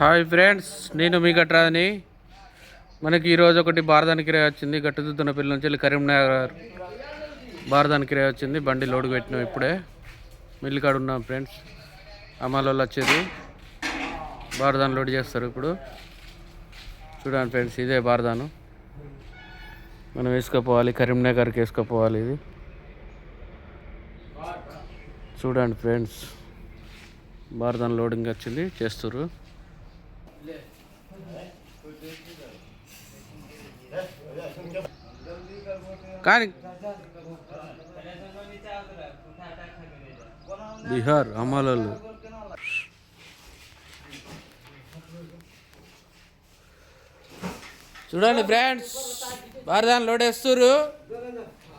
Hi friends, నేను మీ గట్రాదని. మనకి ఈరోజు ఒకటి బారదాని కిరాయి వచ్చింది. గట్టుదుద్దున పిల్లల నుంచి వెళ్ళి కరీంనగర్ బారదాని కిరాయి వచ్చింది. బండి లోడ్ పెట్టినాం ఇప్పుడే. మిల్లి కాడ ఉన్నాం ఫ్రెండ్స్. అమ్మాయిలు వచ్చేది బారదాని లోడ్ చేస్తారు ఇప్పుడు. చూడండి ఫ్రెండ్స్, ఇదే బారదాను. మనం వేసుకుపోవాలి, కరీంనగర్కి వేసుకుపోవాలి. ఇది చూడండి ఫ్రెండ్స్, బారదాని లోడింగ్ వచ్చింది, చేస్తుర్రు. కానీ బీహార్ అమ్మాయిలు చూడండి ఫ్రెండ్స్, బారదాని లోడ్ వేస్తుర్రు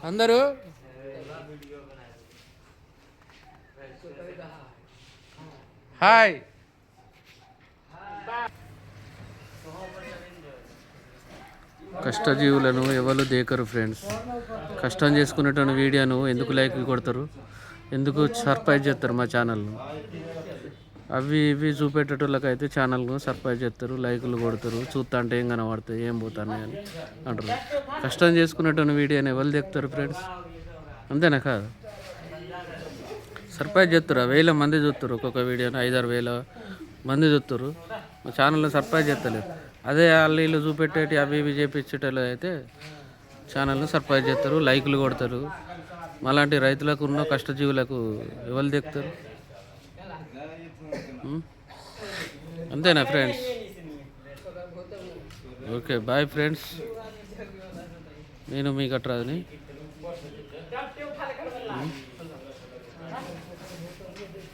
అందరూ. హాయ్, కష్టజీవులను ఎవరు దేకరు ఫ్రెండ్స్. కష్టం చేసుకునేటువంటి వీడియోను ఎందుకు లైక్ కొడతారు, ఎందుకు సర్ప్రైజ్ చేస్తారు మా ఛానల్ను. అవి ఇవి చూపెట్టేటోళ్ళకి అయితే ఛానల్ను సర్ప్రైజ్ చేస్తారు, లైకులు కొడతారు. చూస్తా అంటే ఏం కనబడతాయి, ఏం పోతాయి అని అంటారు. కష్టం చేసుకునేటువంటి వీడియోని ఎవరు దేకుతారు ఫ్రెండ్స్? అంతేనా కాదు? సర్ప్రైజ్ చేస్తారు. 1000 మంది చూస్తారు ఒక్కొక్క వీడియోని, 5-6 వేల మంది చూస్తారు. మా ఛానల్ని సర్ప్రైజ్ చేస్తలేదు. అదే వాళ్ళు వీళ్ళు చూపెట్టేటి అవి ఇవి చేపించేటోళ్ళు అయితే ఛానల్ని సర్ప్రైజ్ చేస్తారు, లైకులు కొడతారు. మాలాంటి రైతులకు ఉన్న కష్టజీవులకు ఎవరు దిక్కుతారు? అంతేనా ఫ్రెండ్స్? Okay, bye friends. నేను మీ గట్రాదని.